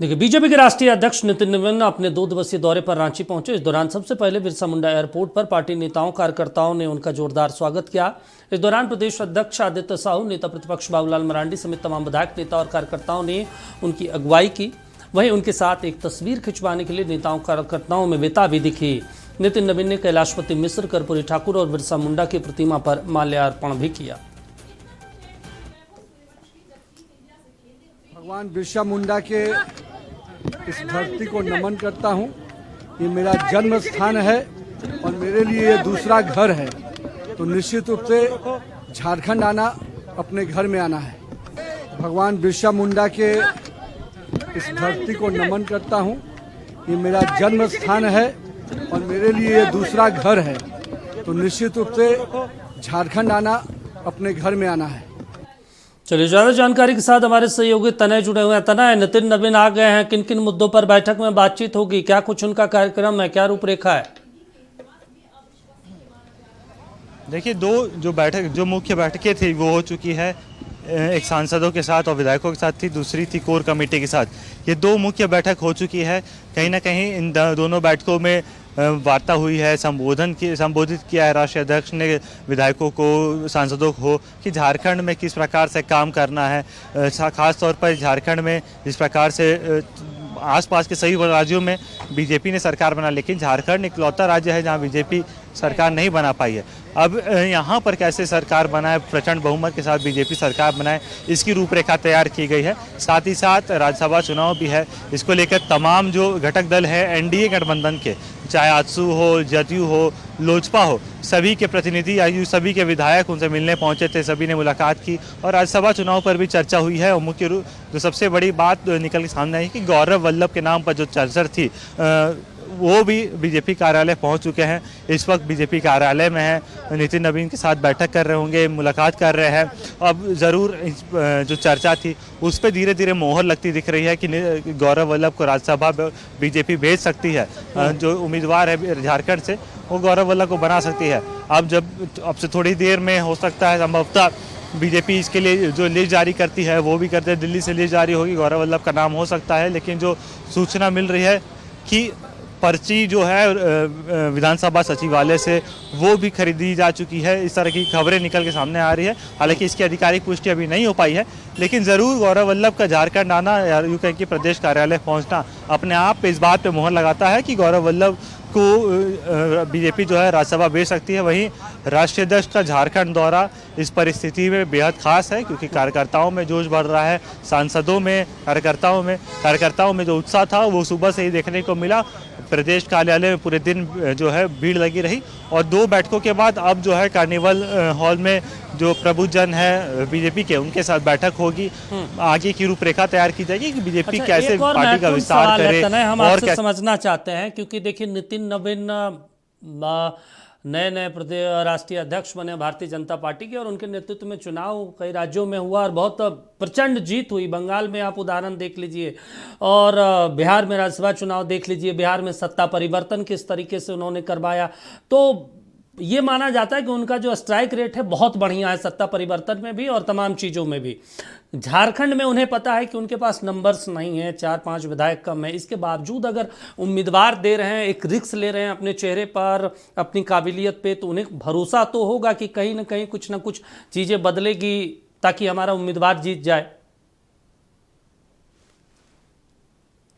देखिए, बीजेपी के राष्ट्रीय अध्यक्ष नितिन नवीन अपने 2 दिवसीय दौरे पर रांची पहुंचे। इस दौरान सबसे पहले बिरसा मुंडा एयरपोर्ट पर पार्टी नेताओं कार्यकर्ताओं ने उनका जोरदार स्वागत किया। इस दौरान प्रदेश अध्यक्ष आदित्य साहू, नेता प्रतिपक्ष बाबूलाल मरांडी समेत तमाम विधायक, नेता और कार्यकर्ताओं ने उनकी अगुवाई की। वहीं उनके साथ एक तस्वीर खिंचवाने के लिए नेताओं कार्यकर्ताओं में वेता भी दिखी। नितिन नवीन ने कैलाशपति मिश्र, कर्पूरी ठाकुर और बिरसा मुंडा की प्रतिमा पर माल्यार्पण भी किया। भगवान बिरसा मुंडा के इस धरती को नमन करता हूँ। ये मेरा जन्म स्थान है और मेरे लिए ये दूसरा घर है, तो निश्चित रूप से झारखंड आना अपने घर में आना है। भगवान बिरसा मुंडा के इस धरती को नमन करता हूँ। ये मेरा जन्म स्थान है और मेरे लिए ये दूसरा घर है, तो निश्चित रूप से झारखंड आना अपने घर में आना है। चलिए, ज्यादा जानकारी के साथ हमारे सहयोगी तनय जुड़े हुए हैं। तनय, नितिन नवीन आ गए हैं, किन किन मुद्दों पर बैठक में बातचीत होगी, क्या कुछ उनका कार्यक्रम है, क्या रूपरेखा है? देखिए, जो मुख्य बैठकें थी वो हो चुकी है। एक सांसदों के साथ और विधायकों के साथ थी, दूसरी थी कोर कमेटी के साथ। ये 2 मुख्य बैठक हो चुकी है। कहीं ना कहीं इन दोनों बैठकों में वार्ता हुई है, संबोधित किया है राष्ट्रीय अध्यक्ष ने विधायकों को, सांसदों को कि झारखंड में किस प्रकार से काम करना है। खास तौर पर झारखंड में जिस प्रकार से आसपास के सभी राज्यों में बीजेपी ने सरकार बना, लेकिन झारखंड इकलौता राज्य है जहां बीजेपी सरकार नहीं बना पाई है। अब यहां पर कैसे सरकार बनाए, प्रचंड बहुमत के साथ बीजेपी सरकार बनाए, इसकी रूपरेखा तैयार की गई है। साथ ही साथ राज्यसभा चुनाव भी है, इसको लेकर तमाम जो घटक दल है एनडीए गठबंधन के, चाहे आजसू हो, जदयू हो, लोजपा हो, सभी के प्रतिनिधि, आयु सभी के विधायक उनसे मिलने पहुंचे थे, सभी ने मुलाकात की और राज्यसभा चुनाव पर भी चर्चा हुई है। और मुख्य रूप जो सबसे बड़ी बात निकल के सामने आई कि गौरव वल्लभ के नाम पर जो चर्चा थी वो भी बीजेपी कार्यालय पहुंच चुके हैं। इस वक्त बीजेपी कार्यालय में है, नितिन नवीन के साथ बैठक कर रहे होंगे, मुलाकात कर रहे हैं। अब ज़रूर जो चर्चा थी उस पर धीरे धीरे मोहर लगती दिख रही है कि गौरव वल्लभ को राज्यसभा बीजेपी भेज सकती है। जो उम्मीदवार है झारखंड से वो गौरव वल्लभ को बना सकती है। अब से थोड़ी देर में हो सकता है संभवतः बीजेपी इसके लिए जो लिस्ट जारी करती है वो भी करते हैं, दिल्ली से लिस्ट जारी होगी, गौरव वल्लभ का नाम हो सकता है। लेकिन जो सूचना मिल रही है कि पर्ची जो है विधानसभा सचिवालय से वो भी खरीदी जा चुकी है, इस तरह की खबरें निकल के सामने आ रही है। हालांकि इसकी आधिकारिक पुष्टि अभी नहीं हो पाई है, लेकिन ज़रूर गौरव वल्लभ का झारखंड आना या यूँ कहें कि प्रदेश कार्यालय पहुंचना अपने आप पे इस बात पे मोहर लगाता है कि गौरव वल्लभ को बीजेपी जो है राज्यसभा भेज सकती है। वहीं राष्ट्रीय अध्यक्ष का झारखंड दौरा इस परिस्थिति में बेहद खास है, क्योंकि कार्यकर्ताओं में जोश बढ़ रहा है, सांसदों में, कार्यकर्ताओं में जो उत्साह था वो सुबह से ही देखने को मिला। प्रदेश कार्यालय में पूरे दिन जो है भीड़ लगी रही और 2 बैठकों के बाद अब जो है कार्निवल हॉल में जो प्रबुद्धजन है बीजेपी के, उनके साथ बैठक होगी। आगे की रूपरेखा तैयार की जाएगी कि बीजेपी कैसे पार्टी का विस्तार करे। हम आपसे समझना चाहते हैं, क्योंकि देखिए नितिन नवीन नए प्रदेश राष्ट्रीय अध्यक्ष बने भारतीय जनता पार्टी के और उनके नेतृत्व में चुनाव कई राज्यों में हुआ और बहुत प्रचंड जीत हुई। बंगाल में आप उदाहरण देख लीजिए और बिहार में राज्यसभा चुनाव देख लीजिए, बिहार में सत्ता परिवर्तन किस तरीके से उन्होंने करवाया। तो ये माना जाता है कि उनका जो स्ट्राइक रेट है बहुत बढ़िया है, सत्ता परिवर्तन में भी और तमाम चीज़ों में भी। झारखंड में उन्हें पता है कि उनके पास नंबर्स नहीं है, 4-5 विधायक कम है, इसके बावजूद अगर उम्मीदवार दे रहे हैं, एक रिस्क ले रहे हैं अपने चेहरे पर, अपनी काबिलियत पे, तो उन्हें भरोसा तो होगा कि कहीं ना कहीं कुछ ना कुछ चीज़ें बदलेगी ताकि हमारा उम्मीदवार जीत जाए।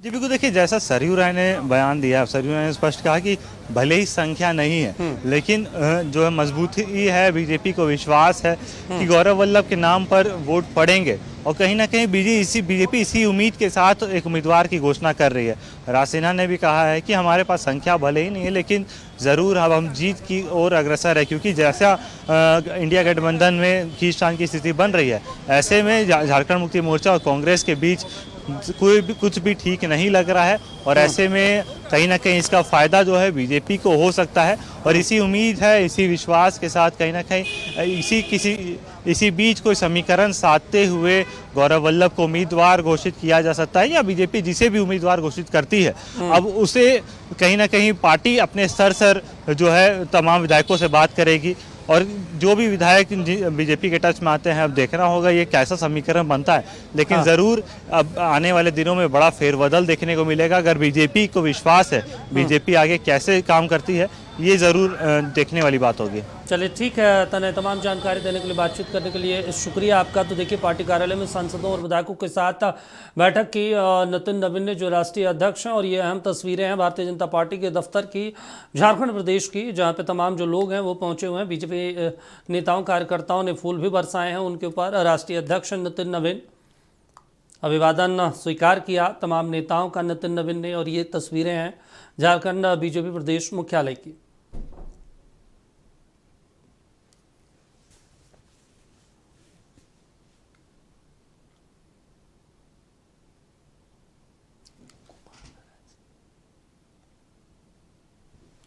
जी बिल्कुल, देखिए जैसा सरयू राय ने बयान दिया, सरयू राय ने स्पष्ट कहा कि भले ही संख्या नहीं है लेकिन जो है मजबूती है, बीजेपी को विश्वास है कि गौरव वल्लभ के नाम पर वोट पड़ेंगे और कहीं ना कहीं बीजेपी इसी उम्मीद के साथ एक उम्मीदवार की घोषणा कर रही है। रासिना ने भी कहा है कि हमारे पास संख्या भले ही नहीं है लेकिन ज़रूर अब हम जीत की ओर अग्रसर है, क्योंकि जैसा इंडिया गठबंधन में खींचतान की स्थिति बन रही है, ऐसे में झारखंड मुक्ति मोर्चा और कांग्रेस के बीच कुछ भी ठीक नहीं लग रहा है और ऐसे में कहीं ना कहीं इसका फ़ायदा जो है बीजेपी को हो सकता है। और इसी उम्मीद है, इसी विश्वास के साथ कहीं ना कहीं इसी बीच कोई समीकरण साधते हुए गौरव वल्लभ को उम्मीदवार घोषित किया जा सकता है, या बीजेपी जिसे भी उम्मीदवार घोषित करती है अब उसे कहीं ना कहीं पार्टी अपने स्तर जो है तमाम विधायकों से बात करेगी और जो भी विधायक बीजेपी के टच में आते हैं, अब देखना होगा ये कैसा समीकरण बनता है। लेकिन ज़रूर अब आने वाले दिनों में बड़ा फेरबदल देखने को मिलेगा। अगर बीजेपी को विश्वास है, बीजेपी आगे कैसे काम करती है, ये ज़रूर देखने वाली बात होगी। चलिए ठीक है तने, तमाम जानकारी देने के लिए, बातचीत करने के लिए शुक्रिया आपका। तो देखिए पार्टी कार्यालय में सांसदों और विधायकों के साथ बैठक की नितिन नवीन ने, जो राष्ट्रीय अध्यक्ष हैं, और ये अहम तस्वीरें हैं भारतीय जनता पार्टी के दफ्तर की, झारखंड प्रदेश की, जहाँ पे तमाम जो लोग हैं वो पहुंचे हुए हैं। बीजेपी नेताओं कार्यकर्ताओं ने फूल भी बरसाए हैं उनके ऊपर। राष्ट्रीय अध्यक्ष नितिन नवीन, अभिवादन स्वीकार किया तमाम नेताओं का नितिन नवीन ने। और ये तस्वीरें हैं झारखंड बीजेपी प्रदेश मुख्यालय की।